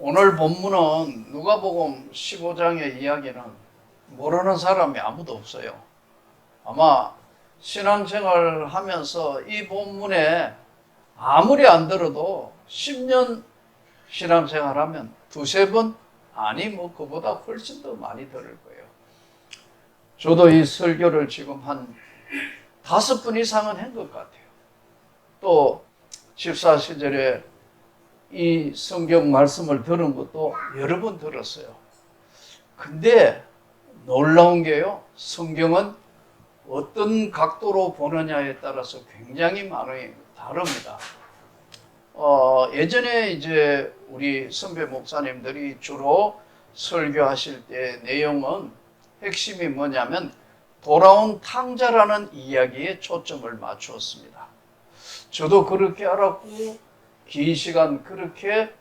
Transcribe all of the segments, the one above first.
오늘 본문은 누가복음 15장의 이야기는 모르는 사람이 아무도 없어요. 아마 신앙생활 하면서 이 본문에 아무리 안 들어도 10년 신앙생활 하면 두세 번, 아니 뭐 그보다 훨씬 더 많이 들을 거예요. 저도 이 설교를 지금 한 5번 이상은 한 것 같아요. 또 집사 시절에 이 성경 말씀을 들은 것도 여러 번 들었어요. 근데 놀라운 게요, 성경은 어떤 각도로 보느냐에 따라서 굉장히 많이 다릅니다. 예전에 이제 우리 선배 목사님들이 주로 설교하실 때 내용은 핵심이 뭐냐면 돌아온 탕자라는 이야기에 초점을 맞추었습니다. 저도 그렇게 알았고 긴 시간 그렇게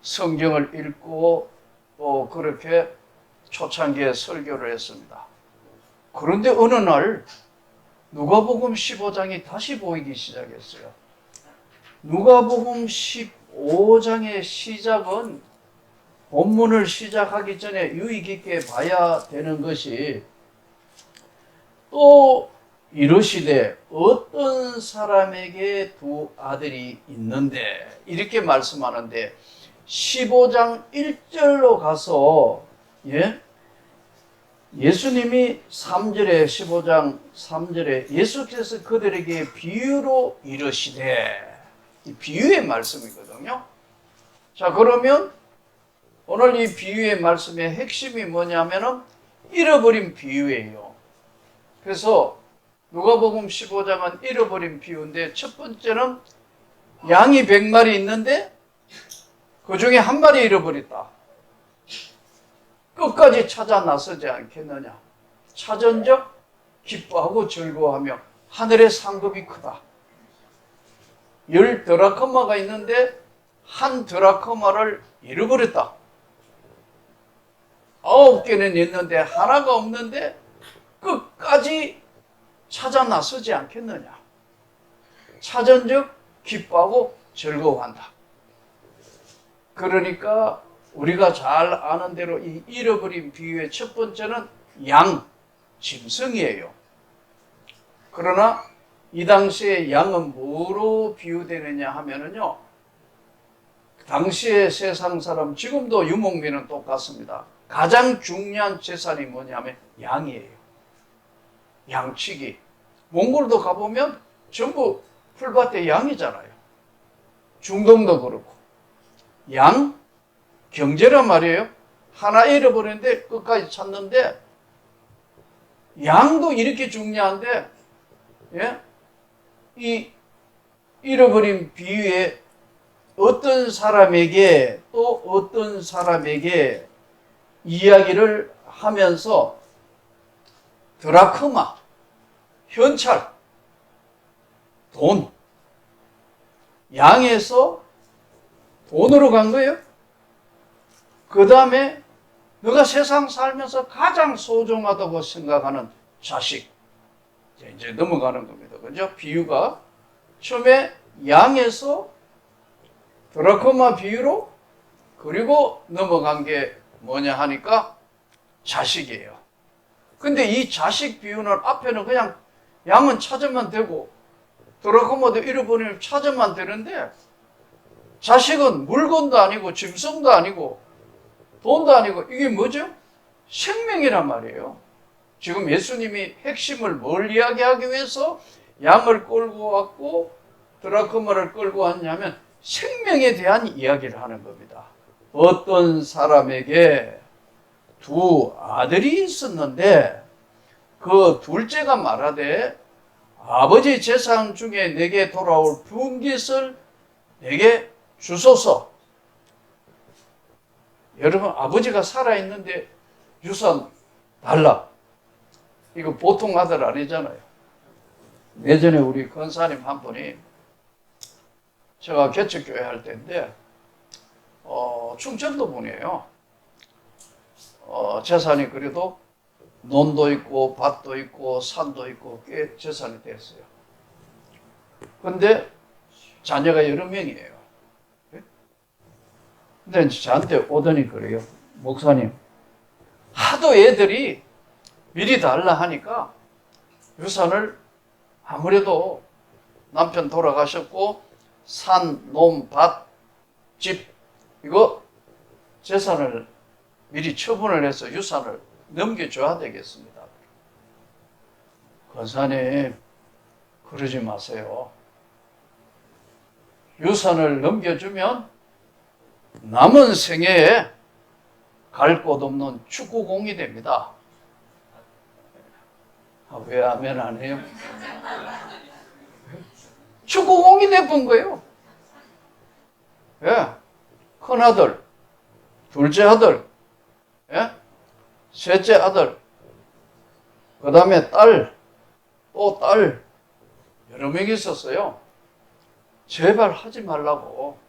성경을 읽고 또 그렇게 초창기에 설교를 했습니다. 그런데 어느 날 누가복음 15장이 다시 보이기 시작했어요. 누가복음 15장의 시작은 본문을 시작하기 전에 유의 깊게 봐야 되는 것이, 또 이르시되 어떤 사람에게 두 아들이 있는데, 이렇게 말씀하는데 15장 1절로 가서 예수님이 3절에 15장 3절에 예수께서 그들에게 비유로 이르시되, 이 비유의 말씀이거든요. 자, 그러면 오늘 이 비유의 말씀의 핵심이 뭐냐면은 잃어버린 비유예요. 그래서 누가복음 15장은 잃어버린 비유인데, 첫 번째는 양이 100마리 있는데 그 중에 한 마리 잃어버렸다. 끝까지 찾아 나서지 않겠느냐. 찾은적 기뻐하고 즐거워하며 하늘의 상급이 크다. 10 드라크마가 있는데 1 드라크마를 잃어버렸다. 9개는 있는데 하나가 없는데 끝까지 찾아 나서지 않겠느냐. 찾은적 기뻐하고 즐거워한다. 그러니까 우리가 잘 아는 대로 이 잃어버린 비유의 첫 번째는 양, 짐승이에요. 그러나 이 당시에 양은 뭐로 비유되느냐 하면은요, 당시의 세상 사람, 지금도 유목민은 똑같습니다. 가장 중요한 재산이 뭐냐면 양이에요. 양치기. 몽골도 가보면 전부 풀밭에 양이잖아요. 중동도 그렇고. 양, 경제란 말이에요. 하나 잃어버렸는데 끝까지 찾는데, 양도 이렇게 중요한데, 이 잃어버린 비유에 어떤 사람에게 또 어떤 사람에게 이야기를 하면서 드라크마, 현찰, 돈, 양에서 돈으로 간 거예요. 그 다음에 너가 세상 살면서 가장 소중하다고 생각하는 자식, 이제 넘어가는 겁니다. 그죠? 비유가 처음에 양에서 드라크마 비유로, 그리고 넘어간 게 뭐냐 하니까 자식이에요. 근데 이 자식 비유는 앞에는 그냥 양은 찾으면 되고 드라크마도 잃어버리면 찾으면 되는데, 자식은 물건도 아니고 짐승도 아니고 돈도 아니고 이게 뭐죠? 생명이란 말이에요. 지금 예수님이 핵심을 뭘 이야기하기 위해서 양을 끌고 왔고 드라크마를 끌고 왔냐면 생명에 대한 이야기를 하는 겁니다. 어떤 사람에게 두 아들이 있었는데 그 둘째가 말하되 아버지 재산 중에 내게 돌아올 분깃을 내게 주소서. 여러분, 아버지가 살아있는데 유산 달라. 이거 보통 아들 아니잖아요. 예전에 우리 권사님 한 분이, 제가 개척교회 할 때인데 충청도 분이에요. 재산이 그래도 논도 있고 밭도 있고 산도 있고 꽤 재산이 됐어요. 근데 자녀가 여러 명이에요. 근데 이제 저한테 오더니 그래요. 목사님, 하도 애들이 미리 달라 하니까 유산을 아무래도 남편 돌아가셨고 산, 놈, 밭, 집 이거 재산을 미리 처분을 해서 유산을 넘겨줘야 되겠습니다. 권사님, 그러지 마세요. 유산을 넘겨주면 남은 생애에 갈 곳 없는 축구공이 됩니다. 왜 아멘 안 해요? 축구공이 돼본 거예요. 예. 큰아들, 둘째 아들, 예? 셋째 아들, 그 다음에 딸, 또 딸, 여러 명이 있었어요. 제발 하지 말라고.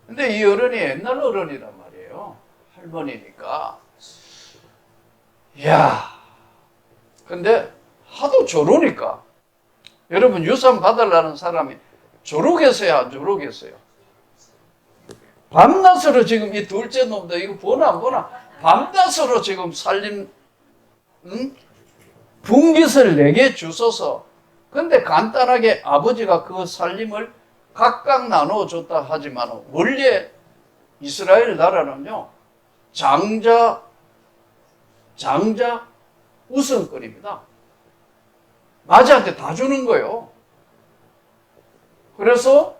근데 이 어른이 옛날 어른이란 말이에요. 할머니니까. 이야. 근데 하도 조르니까. 여러분, 유산 받으려는 사람이 조르겠어요, 안 조르겠어요? 밤낮으로 지금 이 둘째 놈도 이거 보나 안 보나? 밤낮으로 지금 살림, 분깃을 내게 주소서. 근데 간단하게 아버지가 그 살림을 각각 나눠줬다 하지만 원래 이스라엘 나라는요, 장자 우선권입니다. 마지한테 다 주는 거예요. 그래서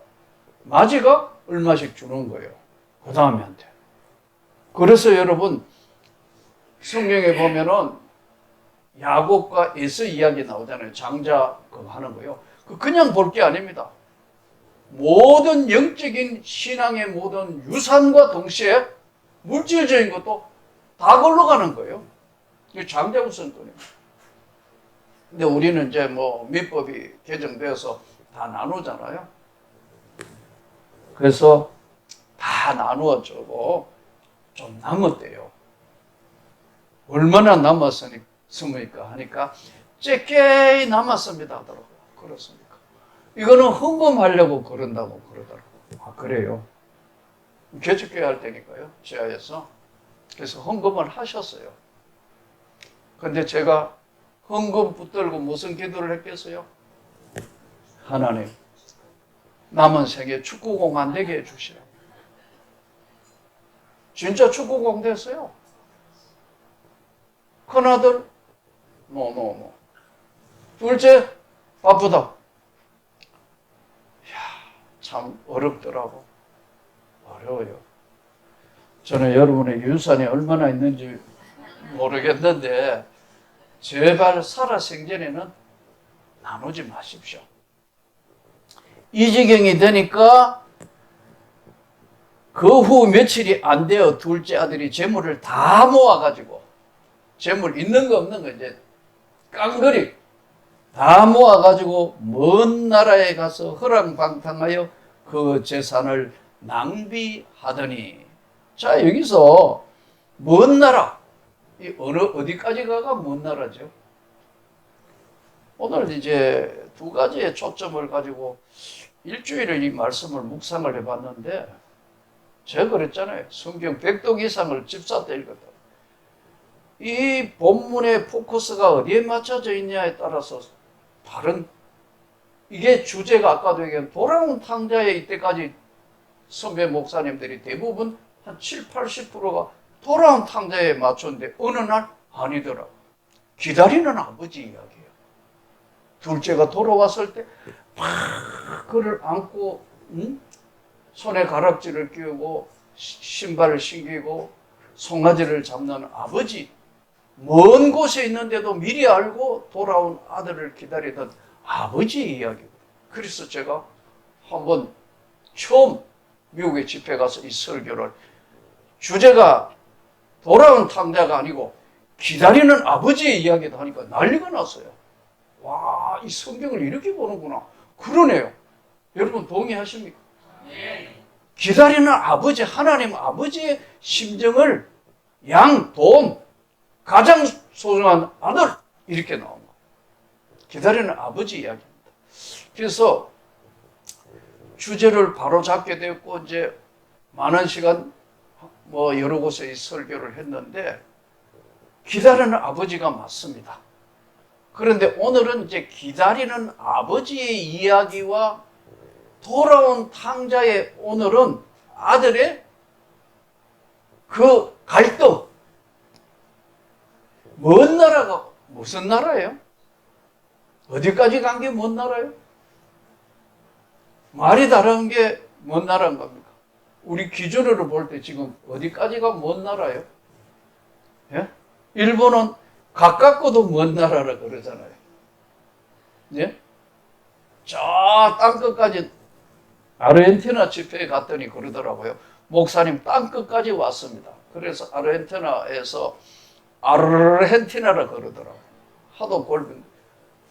마지가 얼마씩 주는 거예요. 그 다음에 한테. 그래서 여러분, 성경에 보면은 야곱과 에서 이야기 나오잖아요. 장자 그거 하는 거요. 그냥 볼 게 아닙니다. 모든 영적인 신앙의 모든 유산과 동시에 물질적인 것도 다 걸러 가는 거예요. 이게 장자 우선권입니다. 근데 우리는 이제 뭐 민법이 개정되어서 다 나누잖아요. 그래서 다 나누어 주고 좀 남았대요. 얼마나 남았습니까? 하니까 쬐게 남았습니다 하더라고요. 그렇습니까? 이거는 헌금하려고 그런다고 그러더라고요. 아, 그래요? 개척교회 할 때니까요. 지하에서. 그래서 헌금을 하셨어요. 근데 제가 헌금 붙들고 무슨 기도를 했겠어요? 하나님, 남은 생에 축구공 안 되게 해주시라. 진짜 축구공 됐어요. 큰아들, 둘째, 바쁘다. 이야, 참 어렵더라고. 어려워요. 저는 여러분의 유산이 얼마나 있는지 모르겠는데, 제발 살아생전에는 나누지 마십시오. 이 지경이 되니까 그 후 며칠이 안 되어 둘째 아들이 재물을 다 모아가지고, 재물 있는 거 없는 거 이제 깡그리 다 모아가지고 먼 나라에 가서 허랑방탕하여 그 재산을 낭비하더니. 자, 여기서 먼 나라, 이 어디까지 가가 먼 나라죠? 오늘 이제 두 가지의 초점을 가지고 일주일을 이 말씀을 묵상을 해봤는데, 제가 그랬잖아요. 성경 100독 이상을 집사 때 읽었다. 이 본문의 포커스가 어디에 맞춰져 있냐에 따라서 다른, 이게 주제가 아까도 얘기한 돌아온 탕자에 이때까지 선배 목사님들이 대부분 한 7, 80%가 돌아온 탕자에 맞췄는데 어느 날 아니더라고. 기다리는 아버지 이야기예요. 둘째가 돌아왔을 때 막 그를 안고, 손에 가락지를 끼우고 신발을 신기고 송아지를 잡는 아버지, 먼 곳에 있는데도 미리 알고 돌아온 아들을 기다리던 아버지의 이야기입니다. 그래서 제가 한번 처음 미국에 집회 가서 이 설교를, 주제가 돌아온 탕자가 아니고 기다리는 아버지의 이야기다 하니까 난리가 났어요. 와, 이 성경을 이렇게 보는구나. 그러네요. 여러분 동의하십니까? 기다리는 아버지, 하나님 아버지의 심정을 양, 돈, 가장 소중한 아들, 이렇게 나온 거예요. 기다리는 아버지 이야기입니다. 그래서 주제를 바로 잡게 되었고, 이제 많은 시간 뭐 여러 곳에 설교를 했는데 기다리는 아버지가 맞습니다. 그런데 오늘은 이제 기다리는 아버지의 이야기와 돌아온 탕자의 오늘은 아들의 그 갈등. 먼 나라가 무슨 나라예요? 어디까지 간 게 먼 나라예요? 말이 다른 게 먼 나라인 겁니까? 우리 기준으로 볼 때 지금 어디까지가 먼 나라예요? 예? 일본은 가깝고도 먼 나라라 그러잖아요. 예? 저 땅끝까지 아르헨티나 집회에 갔더니 그러더라고요. 목사님 땅끝까지 왔습니다. 그래서 아르헨티나에서 아르헨티나라 그러더라고요. 하도 골든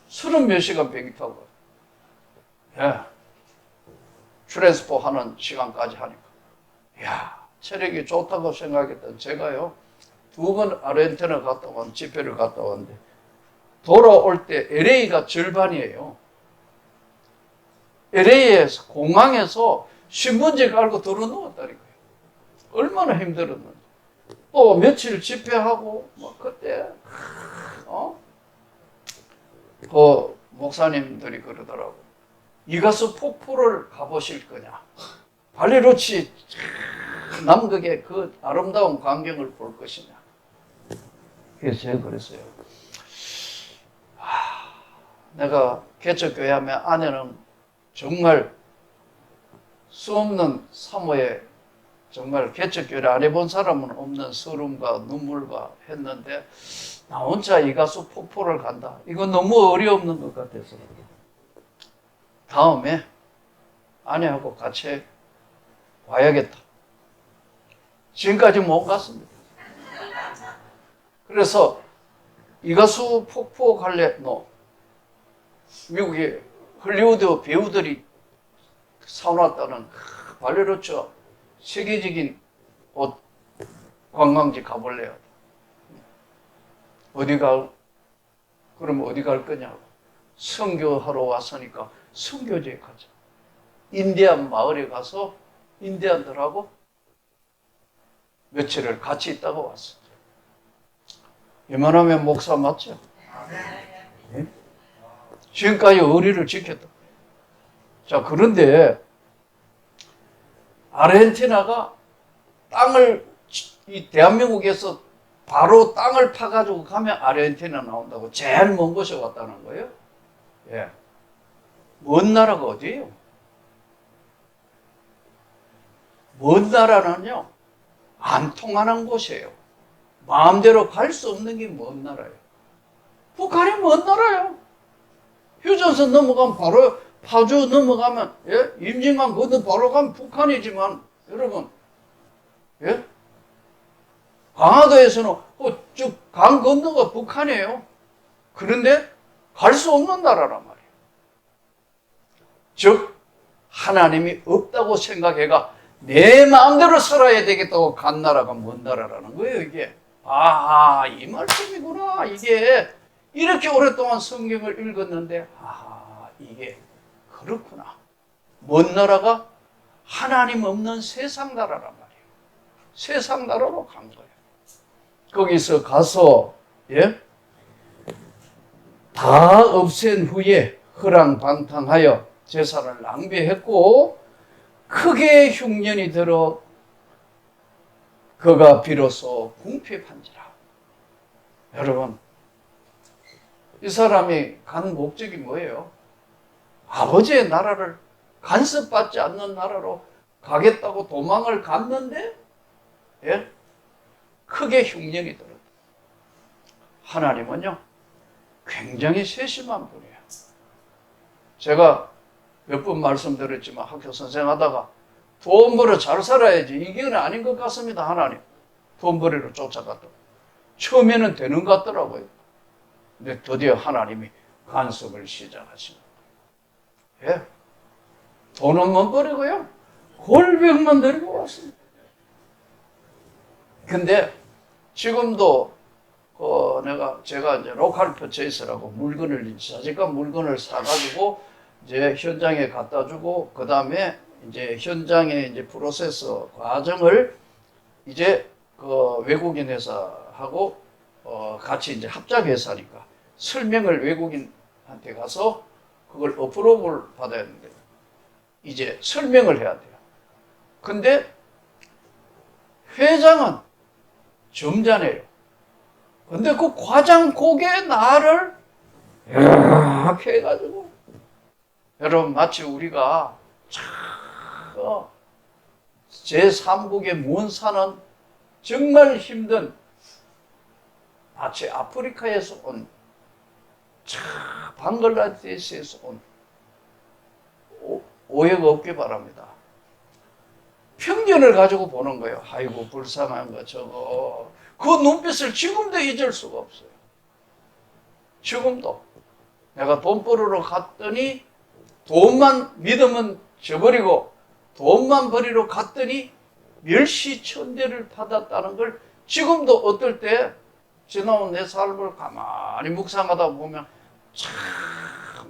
30몇 시간 비행기 타고 예. 트랜스포 하는 시간까지 하니까 이야 체력이 좋다고 생각했던 제가요 2번 아르헨티나 갔다 온 집회를 갔다 왔는데 돌아올 때 LA가 절반이에요. LA에서 공항에서 신문지 깔고 들어 누웠다니까요. 얼마나 힘들었는지. 또 며칠 집회하고 뭐 그때 그 목사님들이 그러더라고. 이가수 폭포를 가보실 거냐? 발리루치 남극의 그 아름다운 광경을 볼 것이냐? 그래서 제가 그랬어요. 내가 개척교회 하면 아내는 정말 수없는 사모에 정말 개척교회를 안 해본 사람은 없는 서름과 눈물과 했는데 나 혼자 이가수 폭포를 간다. 이건 너무 어려없는 것 같아서 다음에 아내하고 같이 와야겠다. 지금까지 못 갔습니다. 그래서 이가수 폭포 갈래? 너 미국의 헐리우드 배우들이 사놨다는 발레로츠 세계적인 옷 관광지 가볼래요? 어디 가? 그러면 어디 갈 거냐고. 선교하러 왔으니까 선교지에 가자. 인디안 마을에 가서 인디안들하고 며칠을 같이 있다가 왔어. 이만하면 목사 맞죠? 네? 지금까지 의리를 지켰다. 자, 그런데 아르헨티나가 땅을 이 대한민국에서 바로 땅을 파가지고 가면 아르헨티나 나온다고 제일 먼 곳에 왔다는 거예요. 예. 먼 나라가 어디예요? 먼 나라는요, 안 통하는 곳이에요. 마음대로 갈 수 없는 게 먼 나라예요. 북한이 먼 나라예요. 휴전선 넘어가면 바로 파주 넘어가면, 예? 임진강 건너 바로 가면 북한이지만, 여러분, 예? 강화도에서는 쭉 강 건너가 북한이에요. 그런데 갈 수 없는 나라란 말이에요. 즉, 하나님이 없다고 생각해가 내 마음대로 살아야 되겠다고 간 나라가 먼 나라라는 거예요, 이게. 아, 이 말씀이구나. 이게 이렇게 오랫동안 성경을 읽었는데, 이게 그렇구나. 먼 나라가 하나님 없는 세상 나라란 말이에요. 세상 나라로 간 거예요. 거기서 가서, 예? 다 없앤 후에 허랑방탕하여 재산을 낭비했고, 크게 흉년이 들어 그가 비로소 궁핍한지라. 여러분, 이 사람이 간 목적이 뭐예요? 아버지의 나라를 간섭받지 않는 나라로 가겠다고 도망을 갔는데, 예? 크게 흉년이 들었다. 하나님은요, 굉장히 세심한 분이에요. 제가 몇 번 말씀드렸지만 학교 선생하다가 돈 벌어 잘 살아야지 이게 아닌 것 같습니다. 하나님 돈 벌이로 쫓아갔다. 처음에는 되는 것 같더라고요. 근데 드디어 하나님이 간섭을 시작하시는 거예요. 예? 돈은 못 버리고요, 골병만 들고 왔습니다. 근데 지금도 제가 이제 로컬 퍼체이스라고 물건을 자직한 물건을 사가지고 이제 현장에 갖다 주고, 그 다음에 이제 현장의 이제 프로세스 과정을 이제 그 외국인 회사하고 같이 이제 합작 회사니까 설명을 외국인한테 가서 그걸 어프로브를 받아야 되는데 이제 설명을 해야 돼요. 근데 회장은 점잖아요. 근데 그 과장 고개 나를 이렇게 해가지고 여러분 마치 우리가 제3국의 먼 산은 정말 힘든 마치 아프리카에서 온 방글라데시에서 온 오해가 없기 바랍니다. 편견을 가지고 보는 거예요. 아이고 불쌍한 거 저거. 그 눈빛을 지금도 잊을 수가 없어요. 지금도 내가 돈 벌으러 갔더니 돈만 믿으면 저버리고 돈만 버리러 갔더니 멸시천대를 받았다는 걸 지금도 어떨 때 지나온 내 삶을 가만히 묵상하다 보면 참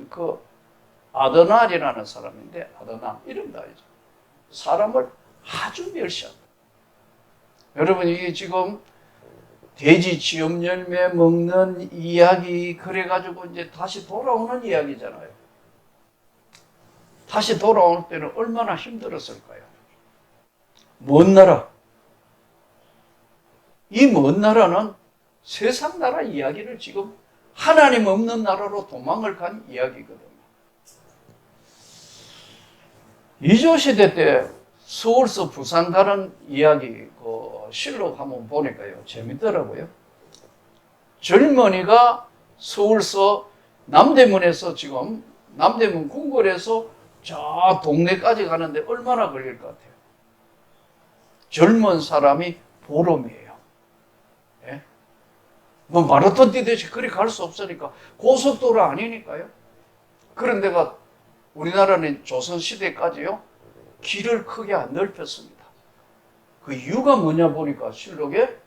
그 아드날이라는 사람인데 아드날 이름도 알죠. 사람을 아주 멸시한다. 여러분 이게 지금 돼지 지엄 열매 먹는 이야기 그래가지고 이제 다시 돌아오는 이야기잖아요. 다시 돌아올 때는 얼마나 힘들었을까요? 먼 나라. 이 먼 나라는 세상 나라 이야기를 지금 하나님 없는 나라로 도망을 간 이야기거든요. 이조시대 때 서울서 부산 가는 이야기 그 실록 한번 보니까요. 재밌더라고요. 젊은이가 서울서 남대문에서 지금 남대문 궁궐에서 저 동네까지 가는데 얼마나 걸릴 것 같아요? 젊은 사람이 보름이에요. 예? 뭐 마라톤 뛰듯이 그리 갈 수 없으니까 고속도로 아니니까요. 그런 데가 우리나라는 조선시대까지요. 길을 크게 안 넓혔습니다. 그 이유가 뭐냐 보니까 실록에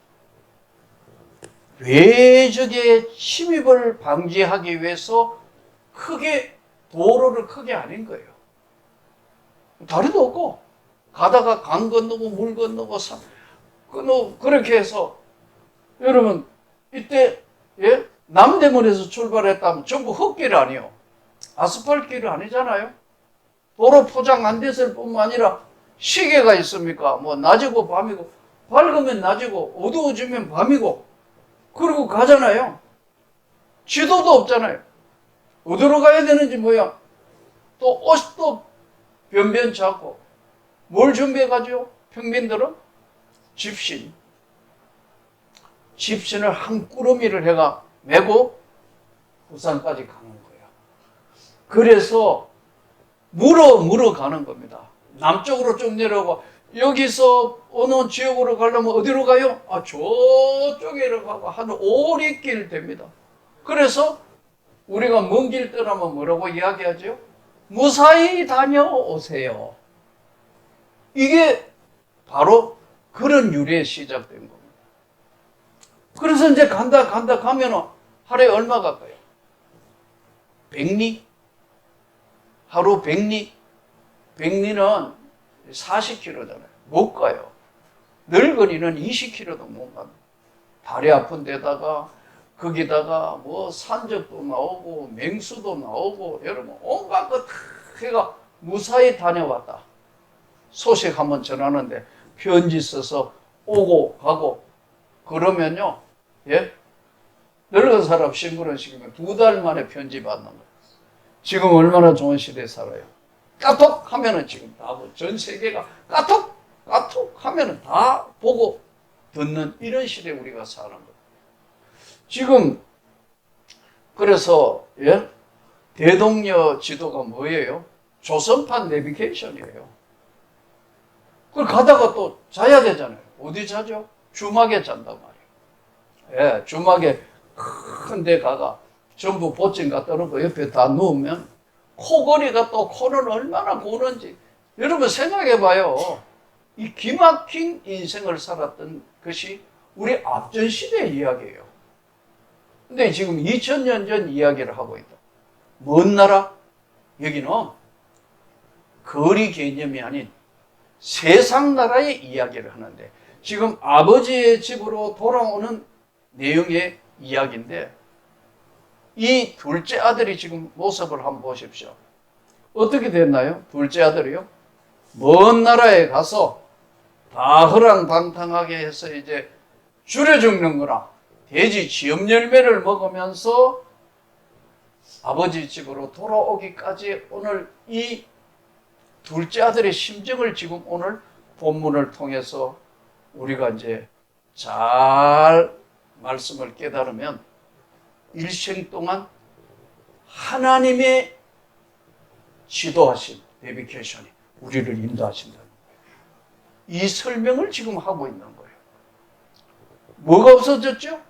외적의 침입을 방지하기 위해서 크게 도로를 크게 아닌 거예요. 다리도 없고 가다가 강 건너고 물 건너고 산 건너고 그렇게 해서 여러분 이때 예? 남대문에서 출발했다면 전부 흙길 아니요. 아스팔트 길 아니잖아요. 도로 포장 안 됐을 뿐만 아니라 시계가 있습니까? 뭐 낮이고 밤이고 밝으면 낮이고 어두워지면 밤이고 그러고 가잖아요. 지도도 없잖아요. 어디로 가야 되는지 뭐야. 또 옷도 변변치 않고 뭘 준비해가지고 평민들은 집신. 집신을 한 꾸러미를 해가 메고 부산까지 가는 거예요. 그래서 물어 가는 겁니다. 남쪽으로 쭉 내려오고 여기서 어느 지역으로 가려면 어디로 가요? 아 저쪽으로 가고 한 오리길 됩니다. 그래서 우리가 먼 길 떠나면 뭐라고 이야기하죠? 무사히 다녀오세요. 이게 바로 그런 유래에 시작된 겁니다. 그래서 이제 간다 가면은 하루에 얼마 갈까요? 100리? 하루 100리? 100리는 40km잖아요. 못 가요. 늙은이는 20km도 못 갑니다. 다리 아픈 데다가 거기다가 뭐 산적도 나오고 맹수도 나오고 여러분 온갖 것 해가 무사히 다녀왔다. 소식 한번 전하는데 편지 써서 오고 가고 그러면요. 예? 늙은 사람 신고를 시키면 2달 만에 편지 받는 거예요. 지금 얼마나 좋은 시대에 살아요. 까톡 하면은 지금 다 전 세계가 까톡 하면은 다 보고 듣는 이런 시대에 우리가 사는 거예요. 지금 그래서 예? 대동여 지도가 뭐예요? 조선판 내비게이션이에요. 그걸 가다가 또 자야 되잖아요. 어디 자죠? 주막에 잔단 말이에요. 예, 주막에 큰 데 가가 전부 보증 갖다 놓고 옆에 다 누우면 코골이가 또 코는 얼마나 고는지 여러분 생각해 봐요. 이 기막힌 인생을 살았던 것이 우리 앞전 시대의 이야기예요. 근데 지금 2000년 전 이야기를 하고 있다. 먼 나라? 여기는 거리 개념이 아닌 세상 나라의 이야기를 하는데 지금 아버지의 집으로 돌아오는 내용의 이야기인데 이 둘째 아들이 지금 모습을 한번 보십시오. 어떻게 됐나요? 둘째 아들이요? 먼 나라에 가서 다 허랑방탕하게 해서 이제 줄여 죽는 거나 돼지 지엄 열매를 먹으면서 아버지 집으로 돌아오기까지 오늘 이 둘째 아들의 심정을 지금 오늘 본문을 통해서 우리가 이제 잘 말씀을 깨달으면 일생 동안 하나님의 지도하심, 내비게이션이 우리를 인도하신다는 거예요. 이 설명을 지금 하고 있는 거예요. 뭐가 없어졌죠?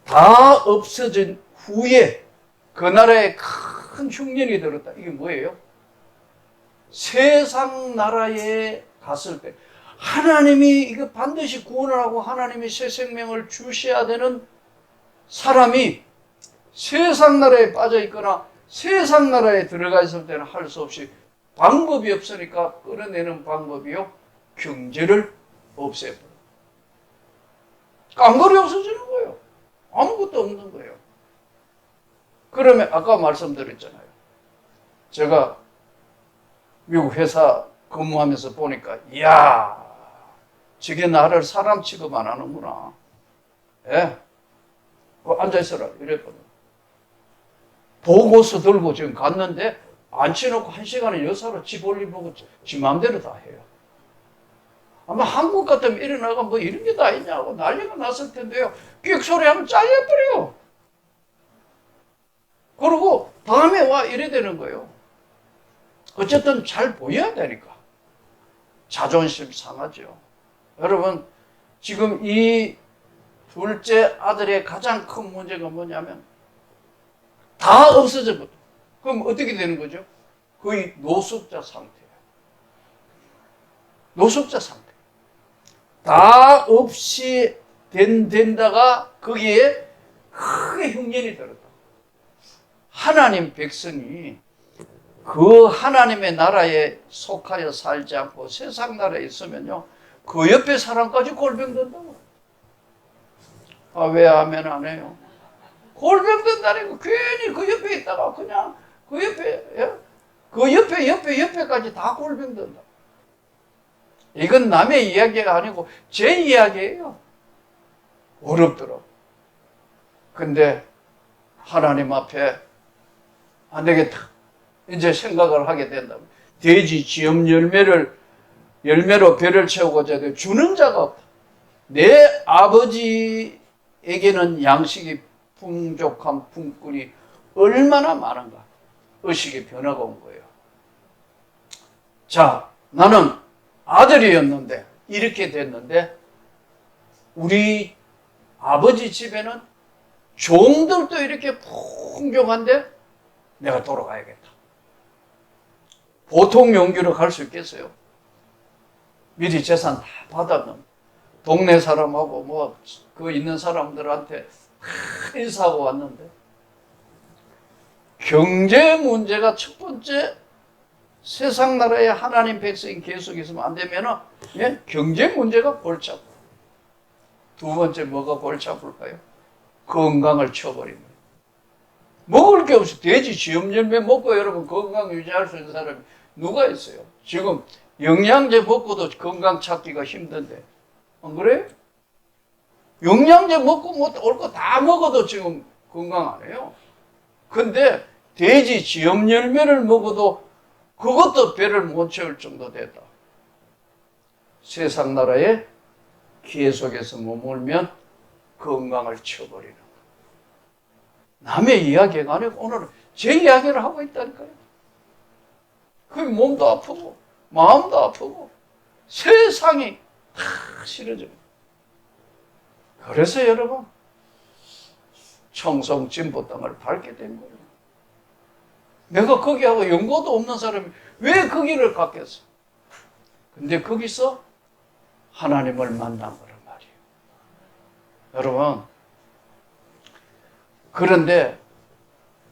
다 없어진 후에 그 나라에 큰 흉년이 들었다. 이게 뭐예요? 세상 나라에 갔을 때 하나님이 이거 반드시 구원을 하고 하나님이 새 생명을 주셔야 되는 사람이 세상 나라에 빠져 있거나 세상 나라에 들어가 있을 때는 할 수 없이 방법이 없으니까 끌어내는 방법이요. 경제를 없애버려. 깡걸이 없어지는 거예요. 아무것도 없는 거예요. 그러면 아까 말씀드렸잖아요. 제가 미국 회사 근무하면서 보니까 이야 저게 나를 사람 취급 안 하는구나. 예? 앉아있어라 이랬거든. 보고서 들고 지금 갔는데 앉혀놓고 1시간에 여사로 지 볼일 보고 지 마음대로 다 해요. 아마 한국 같으면 일어나가 뭐 이런 게 다 있냐고 난리가 났을 텐데요. 끽 소리하면 잘려버려요. 그리고 다음에 와 이래 되는 거예요. 어쨌든 잘 보여야 되니까. 자존심 상하죠. 여러분 지금 이 둘째 아들의 가장 큰 문제가 뭐냐면 다 없어져 버려. 그럼 어떻게 되는 거죠? 거의 노숙자 상태예요. 노숙자 상태. 다 없이 된다가 거기에 크게 흉년이 들었다. 하나님 백성이 그 하나님의 나라에 속하여 살지 않고 세상 나라에 있으면요. 그 옆에 사람까지 골병 든다고. 아, 왜 하면 안 해요? 골병 든다니까 괜히 그 옆에 있다가 그냥 그 옆에까지 다 골병 든다. 이건 남의 이야기가 아니고 제 이야기예요. 어렵더라고. 근데 하나님 앞에 안 되겠다. 이제 생각을 하게 된다고. 돼지 지엄 열매로 배를 채우고자 돼 주는 자가 없다. 내 아버지에게는 양식이 풍족한 품꾼이 얼마나 많은가. 의식의 변화가 온 거예요. 자, 나는 아들이었는데 이렇게 됐는데 우리 아버지 집에는 종들도 이렇게 풍족한데 내가 돌아가야겠다. 보통 용기로 갈 수 있겠어요? 미리 재산 다 받았는 동네 사람하고 뭐 그 있는 사람들한테 인사하고 왔는데 경제 문제가 첫 번째 세상 나라에 하나님 백성이 계속 있으면 안 되면은 예? 경제 문제가 골치 아파. 두 번째 뭐가 골치 아플까요? 건강을 쳐버립니다. 먹을 게 없어. 돼지 지엄 열매 먹고 여러분 건강 유지할 수 있는 사람이 누가 있어요? 지금 영양제 먹고도 건강 찾기가 힘든데 안 그래요? 영양제 먹고 뭐 올 거 다 먹어도 지금 건강 안 해요. 근데 돼지 지엄 열매를 먹어도 그것도 배를 못 채울 정도 됐다. 세상 나라에 계속해서 머물면 건강을 쳐버리는 거예요. 남의 이야기가 아니고 오늘은 제 이야기를 하고 있다니까요. 그 몸도 아프고 마음도 아프고 세상이 다 싫어져요. 그래서 여러분 청송 진보 땅을 밟게 된 거예요. 내가 거기하고 연고도 없는 사람이 왜 거기를 갔겠어? 근데 거기서 하나님을 만난 거란 말이에요. 여러분 그런데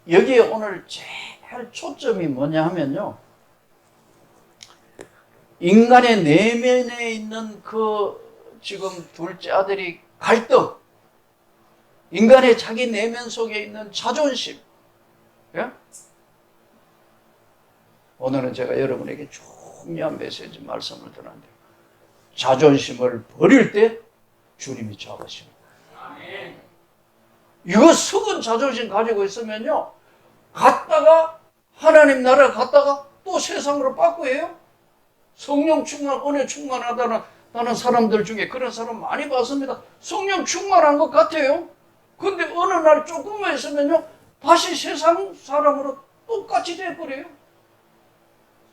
여기에 오늘 제일 초점이 뭐냐 하면요. 인간의 내면에 있는 그 지금 둘째 아들이 갈등, 인간의 자기 내면 속에 있는 자존심. 예? 오늘은 제가 여러분에게 중요한 메시지 말씀을 드렸는데, 자존심을 버릴 때 주님이 잡으십니다. 이거 썩은 자존심 가지고 있으면요, 갔다가 하나님 나라 갔다가 또 세상으로 바꾸어요. 성령 충만, 은혜 충만하다는 사람들 중에 그런 사람 많이 봤습니다. 성령 충만한 것 같아요. 근데 어느 날 조금만 있으면요, 다시 세상 사람으로 똑같이 돼버려요.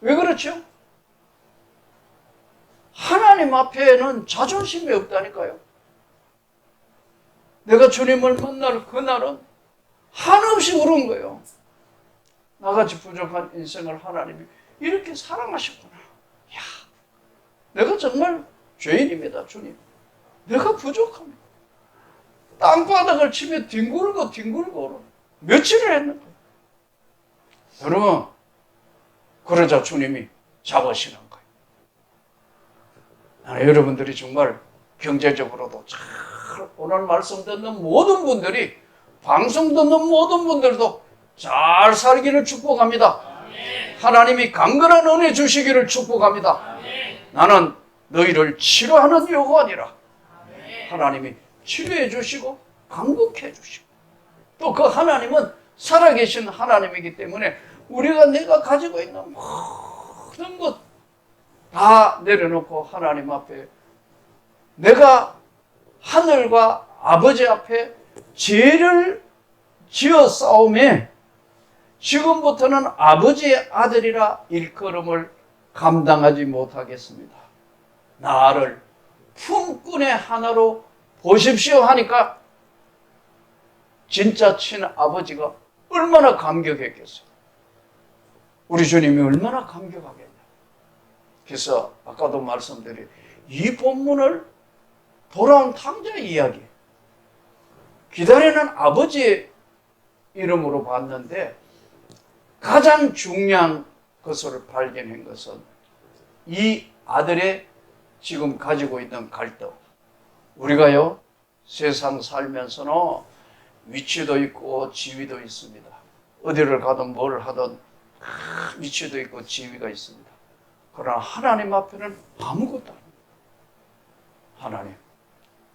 왜 그렇죠? 하나님 앞에는 자존심이 없다니까요. 내가 주님을 만날 그날은 한없이 울은 거예요. 나같이 부족한 인생을 하나님이 이렇게 사랑하셨구나. 야, 내가 정말 죄인입니다, 주님. 내가 부족합니다. 땅바닥을 치며 뒹굴고 며칠을 했는 거예요. 여러분, 그러자 주님이 잡으시는 거예요. 나는 여러분들이 정말 경제적으로도 잘 오늘 말씀 듣는 모든 분들이, 방송 듣는 모든 분들도 잘 살기를 축복합니다. 하나님이 강건한 은혜 주시기를 축복합니다. 나는 너희를 치료하는 여호와니라. 하나님이 치료해 주시고 강복해 주시고, 또 그 하나님은 살아계신 하나님이기 때문에 우리가 내가 가지고 있는 모든 것 다 내려놓고 하나님 앞에, 내가 하늘과 아버지 앞에 죄를 지어 싸움에 지금부터는 아버지의 아들이라 일컬음을 감당하지 못하겠습니다. 나를 품꾼의 하나로 보십시오 하니까 진짜 친아버지가 얼마나 감격했겠어요. 우리 주님이 얼마나 감격하겠냐. 그래서 아까도 말씀드린 이 본문을 돌아온 탕자의 이야기, 기다리는 아버지의 이름으로 봤는데, 가장 중요한 것을 발견한 것은 이 아들의 지금 가지고 있는 갈등. 우리가요, 세상 살면서는 위치도 있고 지위도 있습니다. 어디를 가든 뭘 하든 위치도 있고 지위가 있습니다. 그러나 하나님 앞에는 아무것도 아닙니다. 하나님,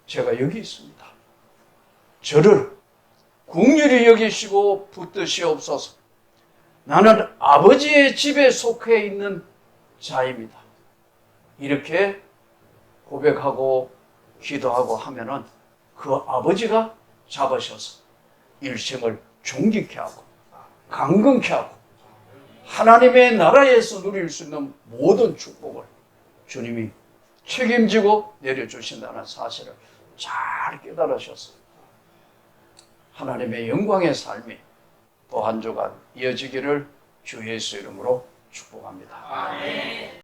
제가 여기 있습니다. 저를 긍휼히 여기시고 붙드시옵소서. 나는 아버지의 집에 속해 있는 자입니다. 이렇게 고백하고 기도하고 하면은 그 아버지가 잡으셔서 일생을 존귀케 하고 강건케 하고 하나님의 나라에서 누릴 수 있는 모든 축복을 주님이 책임지고 내려주신다는 사실을 잘 깨달으셔서 하나님의 영광의 삶이 또 한 주간 이어지기를 주 예수 이름으로 축복합니다. 아멘.